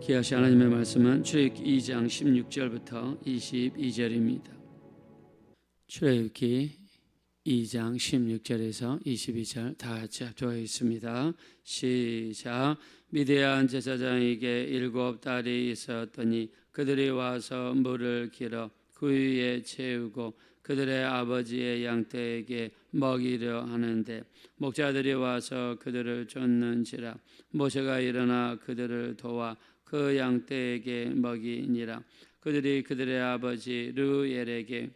귀하신 하나님의 말씀은 출애굽기 2장 16절부터 22절입니다. 출애굽기 2장 16절에서 22절 다 같이 합독하겠습니다. 시작. 미디안 제사장에게 7 딸이 있었더니 그들이 와서 물을 길어 그 위에 채우고 그들의 아버지의 양떼에게 먹이려 하는데 목자들이 와서 그들을 쫓는지라. 모세가 일어나 그들을 도와 그 양떼에게 먹이니라. 그들이 그들의 아버지 르우엘에게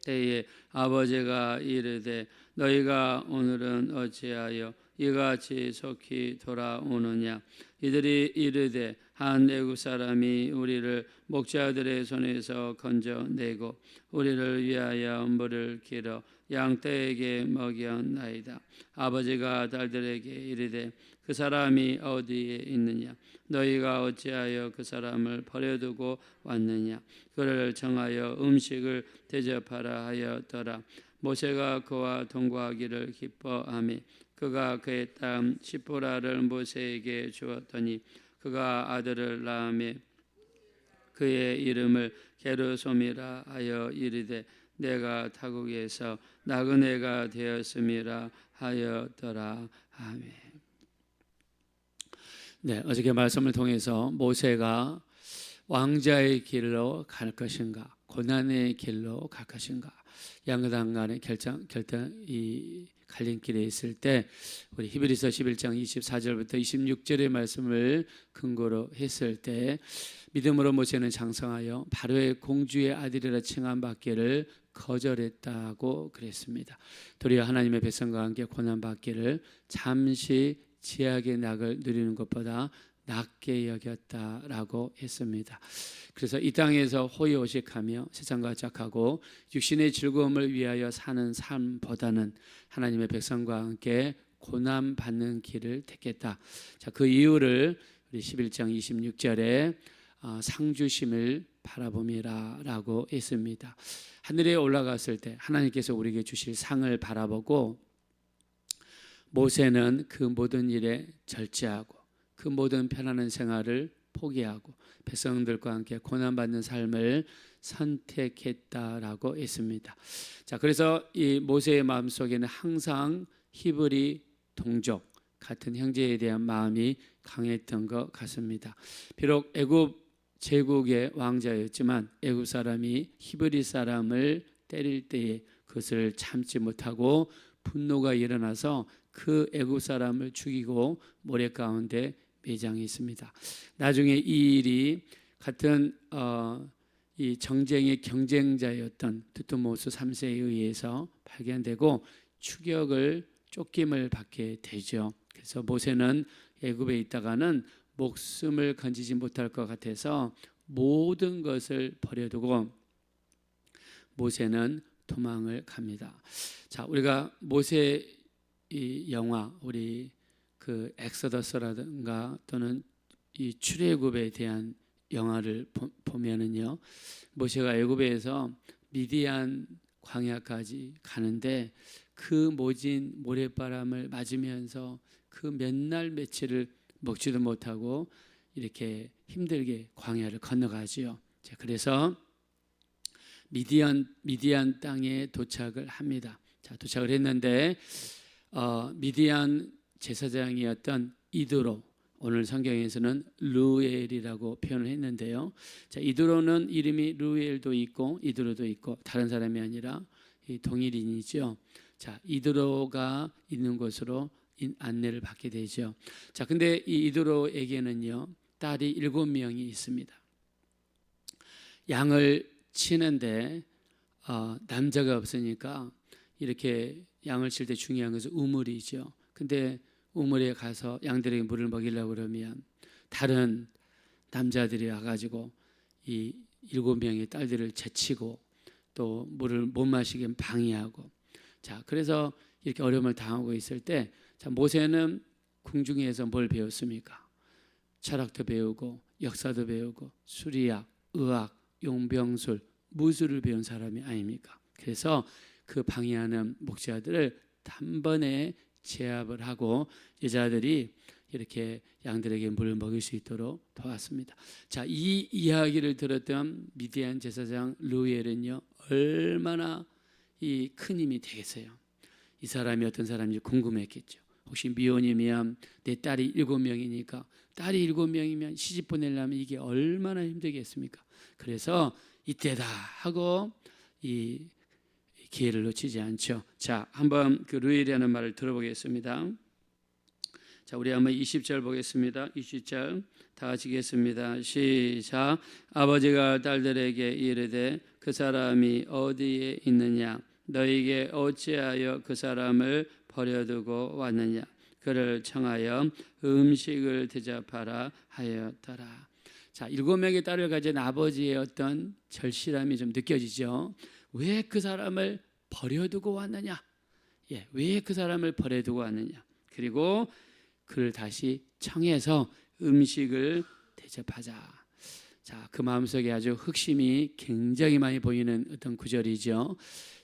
때에 아버지가 이르되 너희가 오늘은 어찌하여 이같이 속히 돌아오느냐. 이들이 이르되 한 애굽 사람이 우리를 목자들의 손에서 건져내고 우리를 위하여 물을 길어 양떼에게 먹였나이다. 아버지가 딸들에게 이르되 그 사람이 어디에 있느냐. 너희가 어찌하여 그 사람을 버려두고 왔느냐. 그를 정하여 음식을 대접하라 하였더라. 모세가 그와 동거하기를 기뻐하며 그가 그의 딸 시보라를 모세에게 주었더니 그가 아들을 낳으며 그의 이름을 게르솜이라 하여 이르되 내가 타국에서 나그네가 되었음이라 하였더라. 아멘. 네, 어저께 말씀을 통해서 모세가 왕자의 길로 갈 것인가, 고난의 길로 갈 것인가, 양가당 간의 이 갈림길에 있을 때 우리 히브리서 11장 24절부터 26절의 말씀을 근거로 했을 때 믿음으로 모세는 장성하여 바로의 공주의 아들이라 칭함받기를 거절했다고 그랬습니다. 도리어 하나님의 백성과 함께 고난받기를 잠시 지약의 낙을 누리는 것보다 낫게 여겼다라고 했습니다. 그래서 이 땅에서 호의호식하며 세상과 착하고 육신의 즐거움을 위하여 사는 삶보다는 하나님의 백성과 함께 고난받는 길을 택했다. 자, 그 이유를 우리 11장 26절에 상주심을 바라봄이라고 했습니다. 하늘에 올라갔을 때 하나님께서 우리에게 주실 상을 바라보고 모세는 그 모든 일에 절제하고 그 모든 편안한 생활을 포기하고 백성들과 함께 고난받는 삶을 선택했다라고 했습니다. 자, 그래서 이 모세의 마음속에는 항상 히브리 동족 같은 형제에 대한 마음이 강했던 것 같습니다. 비록 애굽 제국의 왕자였지만 애굽 사람이 히브리 사람을 때릴 때에 그것을 참지 못하고 분노가 일어나서 그 애굽 사람을 죽이고 모래 가운데 매장했습니다. 나중에 이 일이 같은 이 정쟁의 경쟁자였던 두트모스 3세에 의해서 발견되고 추격을 쫓김을 받게 되죠. 그래서 모세는 애굽에 있다가는 목숨을 건지지 못할 것 같아서 모든 것을 버려두고 모세는 도망을 갑니다. 자, 우리가 모세 이 영화 우리 그 엑소더스라든가 또는 이 출애굽에 대한 영화를 보면은요, 모세가 애굽에서 미디안 광야까지 가는데 그 모진 모래바람을 맞으면서 그 몇 날 며칠을 먹지도 못하고 이렇게 힘들게 광야를 건너가지요. 자, 그래서 미디안 땅에 도착을 합니다. 자, 도착을 했는데 미디안 제사장이었던 이드로, 오늘 성경에서는 르우엘이라고 표현을 했는데요. 자, 이드로는 이름이 르우엘도 있고 이드로도 있고 다른 사람이 아니라 동일인이죠. 자, 이드로가 있는 곳으로 안내를 받게 되죠. 자, 근데 이 이드로에게는요 딸이 7명이 있습니다. 양을 치는데 남자가 없으니까 이렇게 양을 칠 때 중요한 것은 우물이죠. 근데 우물에 가서 양들에게 물을 먹이려고 그러면 다른 남자들이 와가지고 이 7명의 딸들을 제치고 또 물을 못 마시게 방해하고, 자, 그래서 이렇게 어려움을 당하고 있을 때, 자, 모세는 궁중에서 뭘 배웠습니까? 철학도 배우고 역사도 배우고 수리학, 의학, 용병술, 무술을 배운 사람이 아닙니까? 그래서 그 방해하는 목자들을 단번에 제압을 하고 여자들이 이렇게 양들에게 물을 먹일 수 있도록 도왔습니다. 자, 이 이야기를 들었던 미디안 제사장 르우엘은요 얼마나 이 큰 힘이 되겠어요. 이 사람이 어떤 사람인지 궁금했겠죠. 혹시 미혼이면 내 딸이 7명이니까 딸이 7명이면 시집 보내려면 이게 얼마나 힘들겠습니까? 그래서 이때다 하고 이 기회를 놓치지 않죠. 자, 한번 그 르우엘이라는 말을 들어보겠습니다. 자, 우리 한번 20절 보겠습니다. 20절 다 같이 읽겠습니다. 시작. 아버지가 딸들에게 이르되 그 사람이 어디에 있느냐? 너에게 어찌하여 그 사람을 버려두고 왔느냐? 그를 청하여 음식을 대접하라 하였더라. 자, 7명의 딸을 가진 아버지의 어떤 절실함이 좀 느껴지죠. 왜 그 사람을 버려두고 왔느냐? 예, 왜 그 사람을 버려두고 왔느냐? 그리고 그를 다시 청해서 음식을 대접하자. 자, 그 마음속에 아주 흑심이 굉장히 많이 보이는 어떤 구절이죠.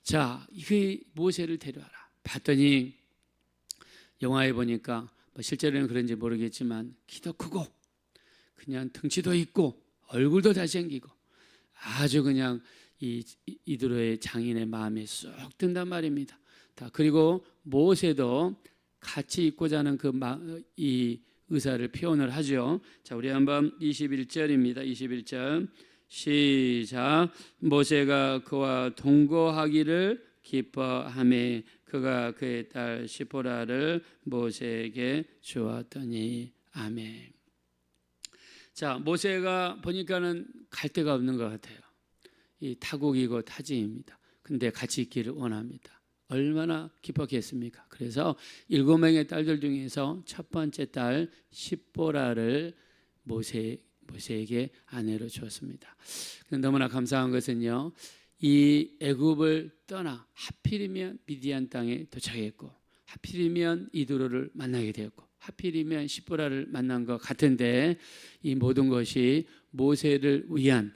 자, 그 모세를 데려와라. 봤더니 영화에 보니까 뭐 실제로는 그런지 모르겠지만 키도 크고 그냥 등치도 있고 얼굴도 잘생기고 아주 그냥 이드로의 장인의 마음에 쏙 든단 말입니다. 그리고 모세도 같이 입고자 하는 이 의사를 표현을 하죠. 자, 우리 한번 21절입니다. 21절 시작. 모세가 그와 동거하기를 기뻐하며 그가 그의 딸 시포라를 모세에게 주었더니 아멘. 자, 모세가 보니까는 갈 데가 없는 것 같아요. 이 타국이고 타지입니다. 근데 같이 있기를 원합니다. 얼마나 기뻤겠습니까? 그래서 7명의 딸들 중에서 첫 번째 딸 시보라를 모세에게 아내로 주었습니다. 너무나 감사한 것은요, 이 애굽을 떠나 하필이면 미디안 땅에 도착했고, 하필이면 이드로를 만나게 되었고, 하필이면 시보라를 만난 것 같은데 이 모든 것이 모세를 위한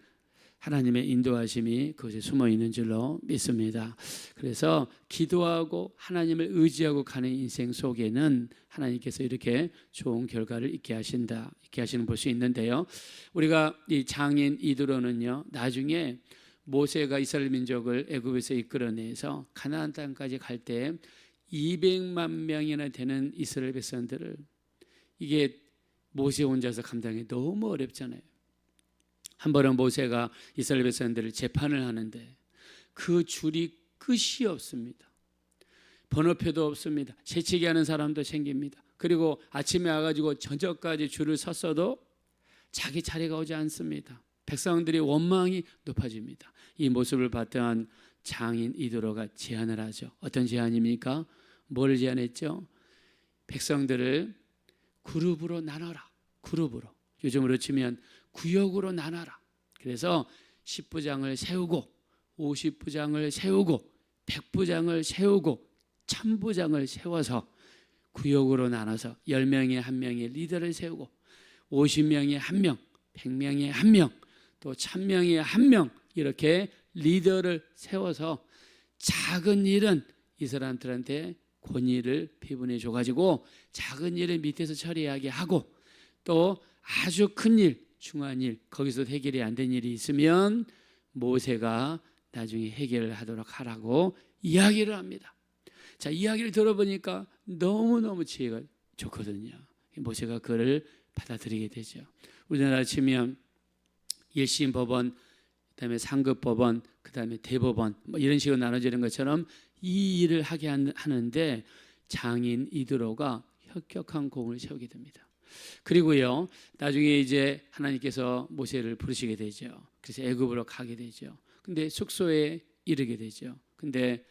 하나님의 인도하심이 그것에 숨어 있는 줄로 믿습니다. 그래서 기도하고 하나님을 의지하고 가는 인생 속에는 하나님께서 이렇게 좋은 결과를 있게 하신다, 있게 하시는 볼 수 있는데요. 우리가 이 장인 이드로는요, 나중에 모세가 이스라엘 민족을 애굽에서 이끌어내서 가나안 땅까지 갈 때 200만 명이나 되는 이스라엘 백성들을 이게 모세 혼자서 감당이 너무 어렵잖아요. 한 번은 모세가 이스라엘 백성들을 재판을 하는데 그 줄이 끝이 없습니다. 번호표도 없습니다. 재치기 하는 사람도 생깁니다. 그리고 아침에 와가지고 저녁까지 줄을 섰어도 자기 차례가 오지 않습니다. 백성들의 원망이 높아집니다. 이 모습을 봤던 장인 이드로가 제안을 하죠. 어떤 제안입니까? 뭘 제안했죠? 백성들을 그룹으로 나눠라. 그룹으로. 요즘으로 치면 구역으로 나눠라. 그래서 10부장을 세우고 50부장을 세우고 100부장을 세우고 1000부장을 세워서 구역으로 나눠서 10명에 1명의 리더를 세우고 50명에 1명, 100명에 1명, 또 1000명에 1명 이렇게 리더를 세워서 작은 일은 이 사람들한테 권위를 배분해 줘가지고 작은 일을 밑에서 처리하게 하고 또 아주 큰 일, 중요한 일, 거기서 해결이 안 된 일이 있으면 모세가 나중에 해결을 하도록 하라고 이야기를 합니다. 자, 이야기를 들어보니까 너무너무 지혜가 좋거든요. 모세가 그를 받아들이게 되죠. 우리나라 치면 1심 법원, 그다음에 상급 법원, 그다음에 대법원 뭐 이런 식으로 나눠지는 것처럼 이 일을 하게 하는데 장인 이드로가 혁혁한 공을 세우게 됩니다. 그리고요, 나중에 이제 하나님께서 모세를 부르시게 되죠. 그래서 애굽으로 가게 되죠. 근데 숙소에 이르게 되죠. 근데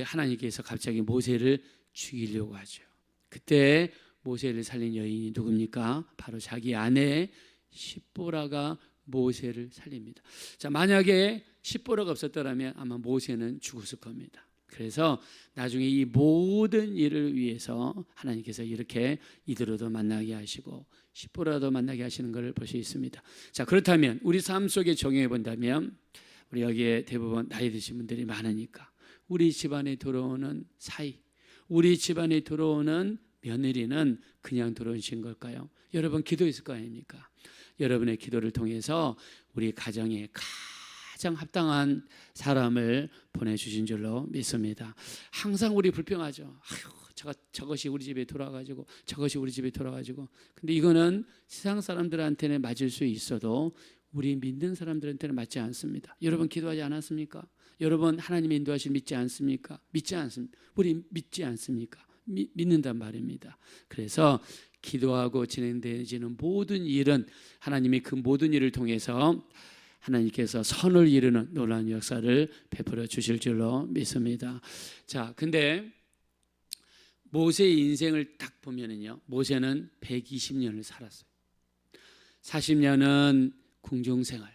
하나님께서 갑자기 모세를 죽이려고 하죠. 그때 모세를 살린 여인이 누굽니까? 바로 자기 아내 시보라가 모세를 살립니다. 자, 만약에 시보라가 없었더라면 아마 모세는 죽었을 겁니다. 그래서 나중에 이 모든 일을 위해서 하나님께서 이렇게 이드로도 만나게 하시고 시보라도 만나게 하시는 것을 볼 수 있습니다. 자, 그렇다면 우리 삶 속에 적용해 본다면 우리 여기에 대부분 나이 드신 분들이 많으니까 우리 집안에 들어오는 사이, 우리 집안에 들어오는 며느리는 그냥 들어오신 걸까요? 여러분 기도했을 거 아닙니까? 여러분의 기도를 통해서 우리 가정에 가장 합당한 사람을 보내주신 줄로 믿습니다. 항상 우리 불평하죠. 아휴, 저것이 우리 집에 돌아가지고 저것이 우리 집에 돌아가지고. 근데 이거는 세상 사람들한테는 맞을 수 있어도 우리 믿는 사람들한테는 맞지 않습니다. 여러분 기도하지 않았습니까? 여러분 하나님의 인도하심 믿지 않습니까? 믿지 않습니까? 우리 믿지 않습니까? 믿는단 말입니다. 그래서 기도하고 진행되어지는 모든 일은 하나님이 그 모든 일을 통해서 하나님께서 선을 이루는 놀라운 역사를 베풀어 주실 줄로 믿습니다. 자, 근데 모세의 인생을 딱 보면은요, 모세는 120년을 살았어요. 40년은 궁중생활,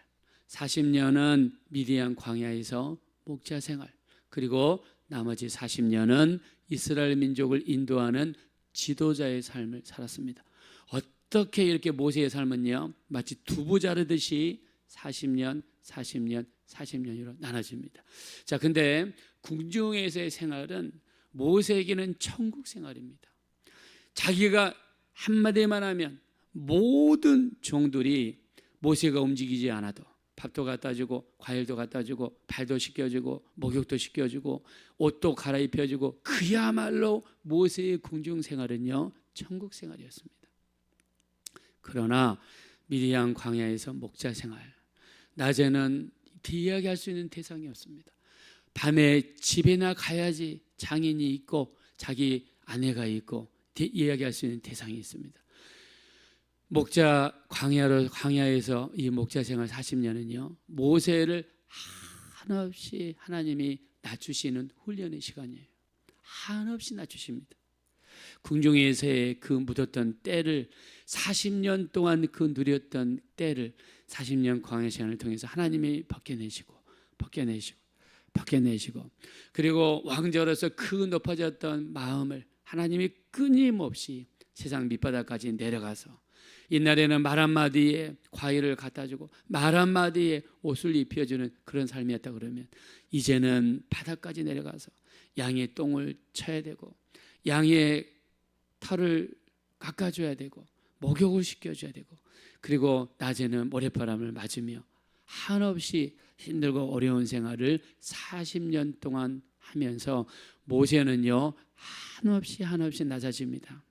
40년은 미디안 광야에서 목자생활, 그리고 나머지 40년은 이스라엘 민족을 인도하는 지도자의 삶을 살았습니다. 어떻게 이렇게 모세의 삶은요, 마치 두부 자르듯이 40년, 40년, 40년으로 나눠집니다. 자, 근데 궁중에서의 생활은 모세에게는 천국 생활입니다. 자기가 한마디만 하면 모든 종들이 모세가 움직이지 않아도 밥도 갖다 주고 과일도 갖다 주고 발도 씻겨주고 목욕도 시켜주고 옷도 갈아입혀주고, 그야말로 모세의 궁중 생활은요 천국 생활이었습니다. 그러나 미디안 광야에서 목자 생활, 낮에는 이야기할 수 있는 대상이 없습니다. 밤에 집에나 가야지 장인이 있고 자기 아내가 있고 이야기할 수 있는 대상이 있습니다. 목자 광야에서 이 목자 생활 40년은요 모세를 한없이 하나님이 낮추시는 훈련의 시간이에요. 한없이 낮추십니다. 궁중에서의 그 묻었던 때를, 40년 동안 그 누렸던 때를 40년 광야 시간을 통해서 하나님이 벗겨내시고 그리고 왕자로서 그 높아졌던 마음을 하나님이 끊임없이 세상 밑바닥까지 내려가서, 옛날에는 말 한마디에 과일을 갖다 주고 말 한마디에 옷을 입혀주는 그런 삶이었다 그러면, 이제는 바닥까지 내려가서 양의 똥을 쳐야 되고 양의 털을 깎아줘야 되고 목욕을 시켜줘야 되고, 그리고 낮에는 모래바람을 맞으며 한없이 힘들고 어려운 생활을 40년 동안 하면서 모세는요 한없이 낮아집니다.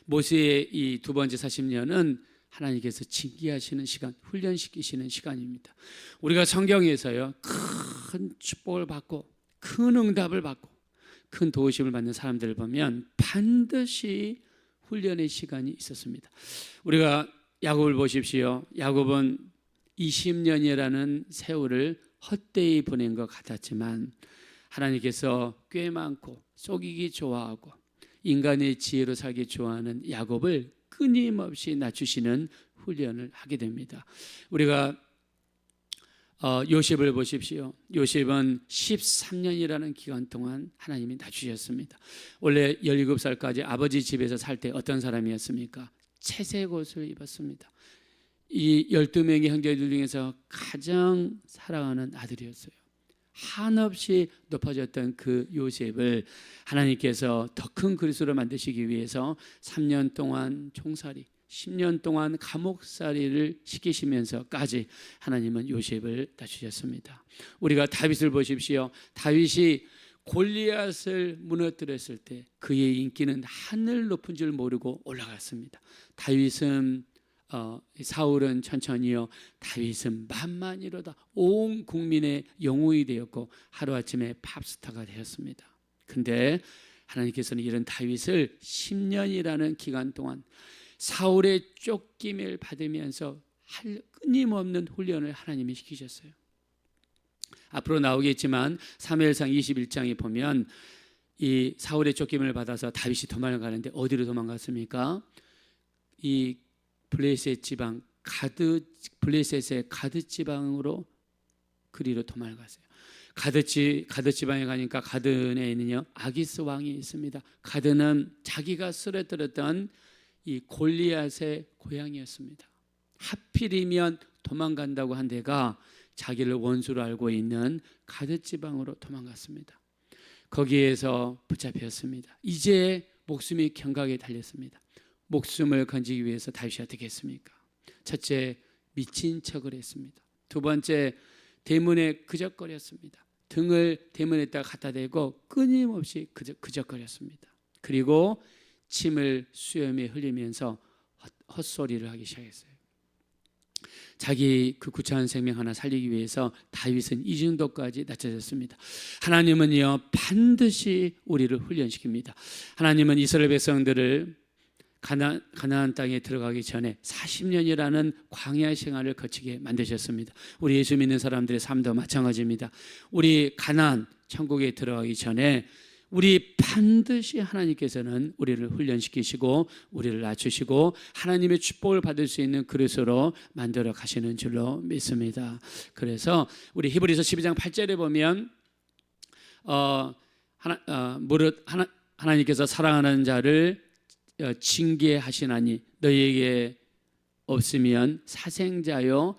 모세의 이 두 번째 40년은 하나님께서 징계하시는 시간, 훈련시키시는 시간입니다. 우리가 성경에서요 큰 축복을 받고 큰 응답을 받고 큰 도우심을 받는 사람들을 보면 반드시 훈련의 시간이 있었습니다. 우리가 야곱을 보십시오. 야곱은 20년이라는 세월을 헛되이 보낸 것 같았지만 하나님께서 꽤 많고 속이기 좋아하고 인간의 지혜로 살기 좋아하는 야곱을 끊임없이 낮추시는 훈련을 하게 됩니다. 우리가 요셉을 보십시오. 요셉은 13년이라는 기간 동안 하나님이 낮추셨습니다. 원래 17살까지 아버지 집에서 살 때 어떤 사람이었습니까? 채색 옷을 입었습니다. 이 12명의 형제들 중에서 가장 사랑하는 아들이었어요. 한없이 높아졌던 그 요셉을 하나님께서 더 큰 그리스도로 만드시기 위해서 3년 동안 총살이, 10년 동안 감옥살이를 시키시면서까지 하나님은 요셉을 낮추셨습니다. 우리가 다윗을 보십시오. 다윗이 골리앗을 무너뜨렸을 때 그의 인기는 하늘 높은 줄 모르고 올라갔습니다. 다윗은 사울은 천천히요, 다윗은 만만이로다 온 국민의 영웅이 되었고 하루아침에 팝스타가 되었습니다. 근데 하나님께서는 이런 다윗을 10년이라는 기간 동안 사울의 쫓김을 받으면서 끊임없는 훈련을 하나님이 시키셨어요. 앞으로 나오겠지만 사무엘상 21장에 보면 이 사울의 쫓김을 받아서 다윗이 도망가는데 어디로 도망갔습니까? 이 블레셋 지방 블레셋의 가드 지방으로 그리로 도망갔어요. 가드 지방에 가니까 가드에는요 아기스 왕이 있습니다. 가드는 자기가 쓰러뜨렸던 이 골리앗의 고향이었습니다. 하필이면 도망간다고 한 데가 자기를 원수로 알고 있는 가드 지방으로 도망갔습니다. 거기에서 붙잡혔습니다. 이제 목숨이 경각에 달렸습니다. 목숨을 건지기 위해서 다윗이 어떻게 했습니까? 첫째, 미친 척을 했습니다. 두 번째, 대문에 그적거렸습니다. 등을 대문에다 갖다 대고 끊임없이 그적거렸습니다. 그리고 침을 수염에 흘리면서 헛소리를 하기 시작했어요. 자기 그 구차한 생명 하나 살리기 위해서 다윗은 이 정도까지 낮춰졌습니다. 하나님은요, 반드시 우리를 훈련시킵니다. 하나님은 이스라엘 백성들을 가나안 땅에 들어가기 전에 40년이라는 광야 생활을 거치게 만드셨습니다. 우리 예수 믿는 사람들의 삶도 마찬가지입니다. 우리 가나안 천국에 들어가기 전에 우리 반드시 하나님께서는 우리를 훈련시키시고 우리를 낮추시고 하나님의 축복을 받을 수 있는 그릇으로 만들어 가시는 줄로 믿습니다. 그래서 우리 히브리서 12장 8절에 보면 하나님께서 사랑하는 자를 징계하시나니 너희에게 없으면 사생자요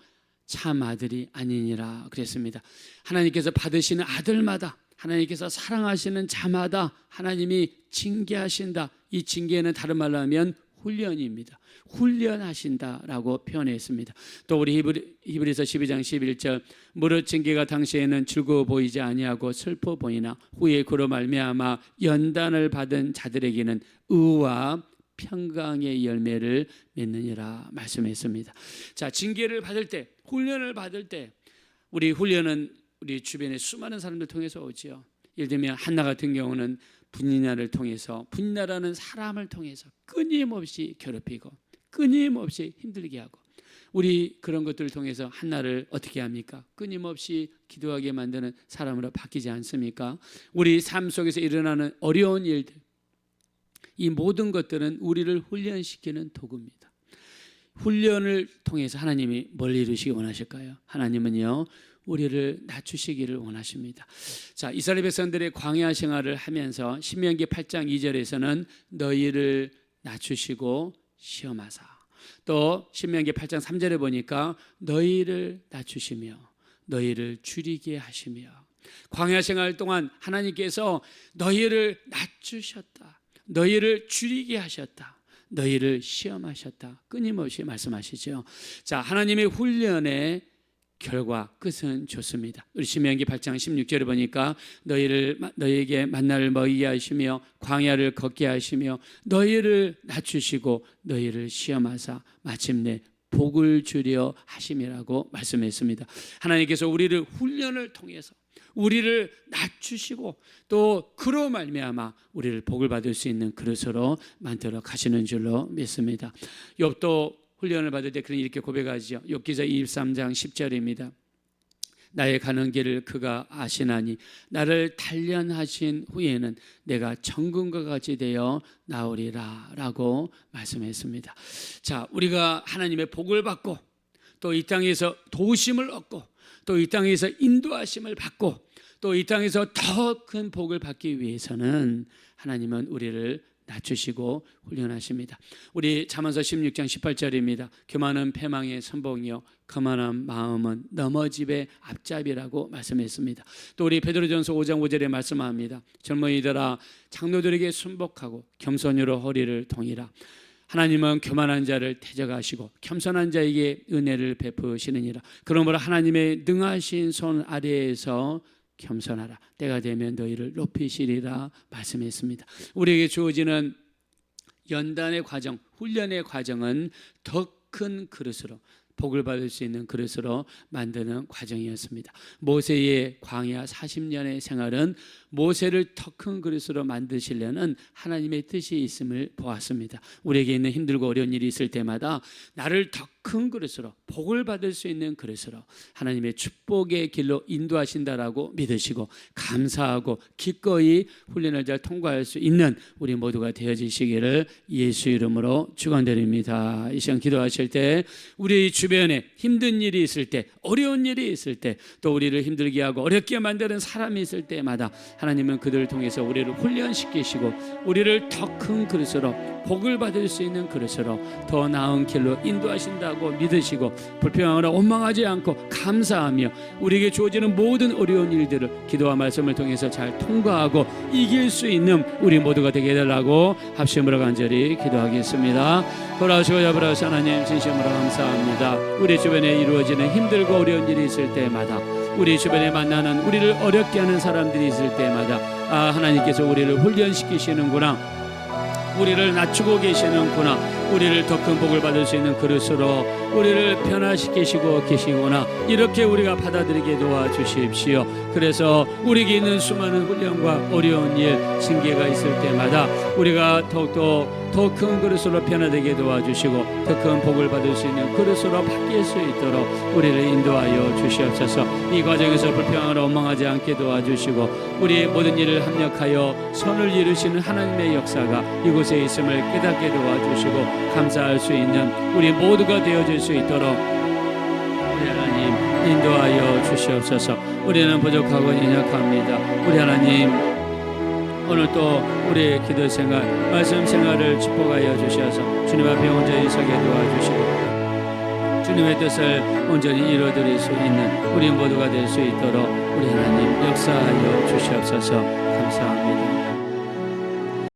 참 아들이 아니니라 그랬습니다. 하나님께서 받으시는 아들마다, 하나님께서 사랑하시는 자마다 하나님이 징계하신다. 이 징계는 다른 말로 하면 훈련입니다. 훈련하신다라고 표현했습니다. 또 우리 히브리서 12장 11절 무릇 징계가 당시에는 즐거워 보이지 아니하고 슬퍼 보이나 후에 그로 말미암아 연단을 받은 자들에게는 의와 평강의 열매를 맺느니라 말씀했습니다. 자, 징계를 받을 때, 훈련을 받을 때, 우리 훈련은 우리 주변에 수많은 사람들 통해서 오지요. 예를 들면 한나 같은 경우는 분이나를 통해서, 분이나라는 사람을 통해서 끊임없이 괴롭히고 끊임없이 힘들게 하고, 우리 그런 것들을 통해서 한나를 어떻게 합니까? 끊임없이 기도하게 만드는 사람으로 바뀌지 않습니까? 우리 삶 속에서 일어나는 어려운 일들, 이 모든 것들은 우리를 훈련시키는 도구입니다. 훈련을 통해서 하나님이 뭘 이루시기 원하실까요? 하나님은요, 우리를 낮추시기를 원하십니다. 자, 이스라엘 백성들의 광야 생활을 하면서 신명기 8장 2절에서는 너희를 낮추시고 시험하사, 또 신명기 8장 3절에 보니까 너희를 낮추시며 너희를 줄이게 하시며, 광야 생활 동안 하나님께서 너희를 낮추셨다, 너희를 줄이게 하셨다, 너희를 시험하셨다, 끊임없이 말씀하시죠. 자, 하나님의 훈련의 결과 끝은 좋습니다. 우리 신명기 8장 16절에 보니까 너희에게 만나를 먹이게 하시며 광야를 걷게 하시며 너희를 낮추시고 너희를 시험하사 마침내 복을 주려 하심이라고 말씀했습니다. 하나님께서 우리를 훈련을 통해서 우리를 낮추시고 또 그로 말미암아 우리를 복을 받을 수 있는 그릇으로 만들어 가시는 줄로 믿습니다. 욥도 훈련을 받을 때 그런 이렇게 고백하죠. 욥기서 23장 10절입니다. 나의 가는 길을 그가 아시나니 나를 단련하신 후에는 내가 정금과 같이 되어 나오리라 라고 말씀했습니다. 자, 우리가 하나님의 복을 받고 또 이 땅에서 도우심을 얻고 또 이 땅에서 인도하심을 받고 또 이 땅에서 더 큰 복을 받기 위해서는 하나님은 우리를 낮추시고 훈련하십니다. 우리 잠언서 16장 18절입니다. 교만은 패망의 선봉이요 거만한 마음은 넘어집의 앞잡이라고 말씀했습니다. 또 우리 베드로전서 5장 5절에 말씀합니다. 젊은이들아 장로들에게 순복하고 겸손으로 허리를 동이라. 하나님은 교만한 자를 대적하시고 겸손한 자에게 은혜를 베푸시느니라. 그러므로 하나님의 능하신 손 아래에서 겸손하라. 때가 되면 너희를 높이시리라 말씀했습니다. 우리에게 주어지는 연단의 과정, 훈련의 과정은 더 큰 그릇으로, 복을 받을 수 있는 그릇으로 만드는 과정이었습니다. 모세의 광야 40년의 생활은 모세를 더 큰 그릇으로 만드시려는 하나님의 뜻이 있음을 보았습니다. 우리에게 있는 힘들고 어려운 일이 있을 때마다 나를 더 큰 그릇으로, 복을 받을 수 있는 그릇으로 하나님의 축복의 길로 인도하신다라고 믿으시고 감사하고 기꺼이 훈련을 잘 통과할 수 있는 우리 모두가 되어지시기를 예수 이름으로 축원드립니다. 이 시간 기도하실 때 우리 주변에 힘든 일이 있을 때, 어려운 일이 있을 때, 또 우리를 힘들게 하고 어렵게 만드는 사람이 있을 때마다 하나님은 그들을 통해서 우리를 훈련시키시고 우리를 더 큰 그릇으로, 복을 받을 수 있는 그릇으로, 더 나은 길로 인도하신다고 신뢰하고 믿으시고 불평하거나 원망하지 않고 감사하며 우리에게 주어지는 모든 어려운 일들을 기도와 말씀을 통해서 잘 통과하고 이길 수 있는 우리 모두가 되게 해달라고 합심으로 간절히 기도하겠습니다. 돌아오시고 잡으라오신 하나님 진심으로 감사합니다. 우리 주변에 이루어지는 힘들고 어려운 일이 있을 때마다 우리 주변에 만나는 우리를 어렵게 하는 사람들이 있을 때마다 하나님께서 우리를 훈련시키시는구나, 우리를 낮추고 계시는구나, 우리를 더 큰 복을 받을 수 있는 그릇으로 우리를 변화시키시고 계시구나, 이렇게 우리가 받아들이게 도와주십시오. 그래서 우리에게 있는 수많은 훈련과 어려운 일, 징계가 있을 때마다 우리가 더욱더 더 큰 그릇으로 변화되게 도와주시고 더 큰 복을 받을 수 있는 그릇으로 바뀔 수 있도록 우리를 인도하여 주시옵소서. 이 과정에서 불평하거나 원망하지 않게 도와주시고 우리의 모든 일을 합력하여 선을 이루시는 하나님의 역사가 이곳에 있음을 깨닫게 도와주시고 감사할 수 있는 우리 모두가 되어질 수 있도록 우리 하나님 인도하여 주시옵소서. 우리는 부족하고 연약합니다. 우리 하나님 오늘 또 우리의 기도 생활, 말씀 생활을 축복하여 주셔서 주님 앞에 온전히 서게 도와주시고 주님의 뜻을 온전히 이루어드릴 수 있는 우리 모두가 될 수 있도록 우리 하나님 역사하여 주시옵소서. 감사합니다.